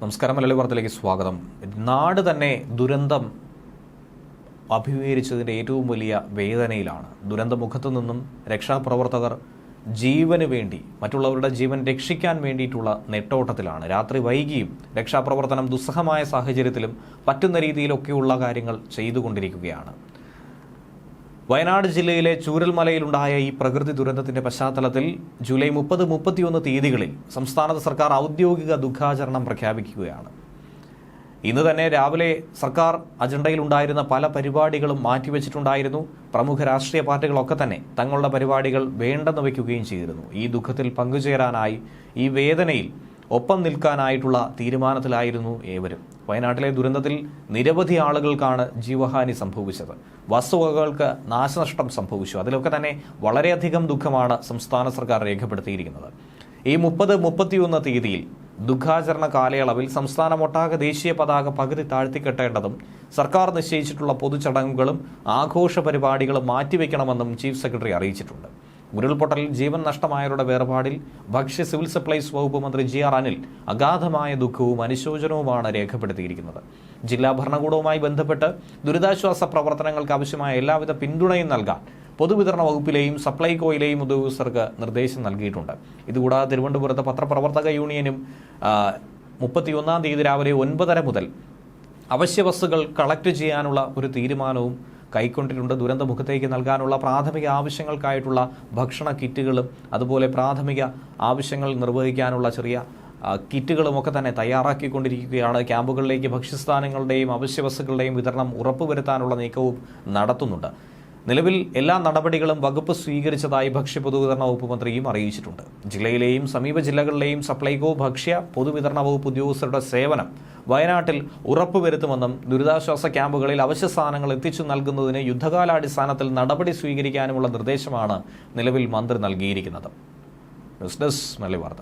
നമസ്കാരം. മലയാളി വാർത്തയിലേക്ക് സ്വാഗതം. നാട് തന്നെ ദുരന്തം അഭിമുഖീകരിച്ചതിൻ്റെ ഏറ്റവും വലിയ വേദനയിലാണ്. ദുരന്തമുഖത്തു നിന്നും രക്ഷാപ്രവർത്തകർ ജീവന് വേണ്ടി, മറ്റുള്ളവരുടെ ജീവൻ രക്ഷിക്കാൻ വേണ്ടിയിട്ടുള്ള നെട്ടോട്ടത്തിലാണ്. രാത്രി വൈകിയും രക്ഷാപ്രവർത്തനം ദുസ്സഹമായ സാഹചര്യത്തിലും പറ്റുന്ന രീതിയിലൊക്കെയുള്ള കാര്യങ്ങൾ ചെയ്തുകൊണ്ടിരിക്കുകയാണ്. വയനാട് ജില്ലയിലെ ചൂരൽമലയിലുണ്ടായ ഈ പ്രകൃതി ദുരന്തത്തിന്റെ പശ്ചാത്തലത്തിൽ ജൂലൈ 30-31 തീയതികളിൽ സംസ്ഥാന സർക്കാർ ഔദ്യോഗിക ദുഃഖാചരണം പ്രഖ്യാപിക്കുകയാണ്. ഇന്ന് തന്നെ രാവിലെ സർക്കാർ അജണ്ടയിലുണ്ടായിരുന്ന പല പരിപാടികളും മാറ്റിവെച്ചിട്ടുണ്ടായിരുന്നു. പ്രമുഖ രാഷ്ട്രീയ പാർട്ടികളൊക്കെ തന്നെ തങ്ങളുടെ പരിപാടികൾ വേണ്ടെന്ന് വയ്ക്കുകയും ചെയ്തിരുന്നു. ഈ ദുഃഖത്തിൽ പങ്കുചേരാനായി, ഈ വേദനയിൽ ഒപ്പം നിൽക്കാനായിട്ടുള്ള തീരുമാനത്തിലായിരുന്നു ഏവരും. വയനാട്ടിലെ ദുരന്തത്തിൽ നിരവധി ആളുകൾക്കാണ് ജീവഹാനി സംഭവിച്ചത്. വസ്തുവകകൾക്ക് നാശനഷ്ടം സംഭവിച്ചു. അതിലൊക്കെ തന്നെ വളരെയധികം ദുഃഖമാണ് സംസ്ഥാന സർക്കാർ രേഖപ്പെടുത്തിയിരിക്കുന്നത്. ഈ 30-31 തീയതിയിൽ ദുഃഖാചരണ കാലയളവിൽ സംസ്ഥാനമൊട്ടാകെ ദേശീയ പതാക പകുതി താഴ്ത്തിക്കെട്ടേണ്ടതും സർക്കാർ നിശ്ചയിച്ചിട്ടുള്ള പൊതുചടങ്ങുകളും ആഘോഷ പരിപാടികളും മാറ്റിവെക്കണമെന്നും ചീഫ് സെക്രട്ടറി അറിയിച്ചിട്ടുണ്ട്. ഉരുൾപൊട്ടലിൽ ജീവൻ നഷ്ടമായവരുടെ വേർപാടിൽ ഭക്ഷ്യ സിവിൽ സപ്ലൈസ് വകുപ്പ് മന്ത്രി GR അനിൽ അഗാധമായ ദുഃഖവും അനുശോചനവുമാണ് രേഖപ്പെടുത്തിയിരിക്കുന്നത്. ജില്ലാ ഭരണകൂടവുമായി ബന്ധപ്പെട്ട് ദുരിതാശ്വാസ പ്രവർത്തനങ്ങൾക്ക് ആവശ്യമായ എല്ലാവിധ പിന്തുണയും നൽകാൻ പൊതുവിതരണ വകുപ്പിലെയും സപ്ലൈകോയിലെയും ഉദ്യോഗസ്ഥർക്ക് നിർദ്ദേശം നൽകിയിട്ടുണ്ട്. ഇതുകൂടാതെ തിരുവനന്തപുരത്ത് പത്രപ്രവർത്തക യൂണിയനും 31 തീയതി രാവിലെ 9:30 മുതൽ അവശ്യ വസ്തുക്കൾ കളക്ട് ചെയ്യാനുള്ള ഒരു തീരുമാനവും കൈക്കൊണ്ടിട്ടുണ്ട്. ദുരന്തമുഖത്തേക്ക് നൽകാനുള്ള പ്രാഥമിക ആവശ്യങ്ങൾക്കായിട്ടുള്ള ഭക്ഷണ കിറ്റുകളും അതുപോലെ പ്രാഥമിക ആവശ്യങ്ങൾ നിർവഹിക്കാനുള്ള ചെറിയ കിറ്റുകളുമൊക്കെ തന്നെ തയ്യാറാക്കിക്കൊണ്ടിരിക്കുകയാണ്. ക്യാമ്പുകളിലേക്ക് ഭക്ഷ്യസ്ഥാനങ്ങളുടെയും അവശ്യവസ്തുക്കളുടെയും വിതരണം ഉറപ്പുവരുത്താനുള്ള നീക്കവും നടത്തുന്നുണ്ട്. നിലവിൽ എല്ലാ നടപടികളും വകുപ്പ് സ്വീകരിച്ചതായി ഭക്ഷ്യ പൊതുവിതരണ വകുപ്പ് മന്ത്രിയും അറിയിച്ചിട്ടുണ്ട്. ജില്ലയിലെയും സമീപ ജില്ലകളിലെയും സപ്ലൈകോ ഭക്ഷ്യ പൊതുവിതരണ വകുപ്പ് ഉദ്യോഗസ്ഥരുടെ സേവനം വയനാട്ടിൽ ഉറപ്പുവരുത്തുമെന്നും ദുരിതാശ്വാസ ക്യാമ്പുകളിൽ അവശ്യ സാധനങ്ങൾ എത്തിച്ചു നൽകുന്നതിന് യുദ്ധകാലാടിസ്ഥാനത്തിൽ നടപടി സ്വീകരിക്കാനുമുള്ള നിർദ്ദേശമാണ് നിലവിൽ മന്ത്രി നൽകിയിരിക്കുന്നത്. ന്യൂസ് ഡെസ്ക് മലയാളി വാർത്ത.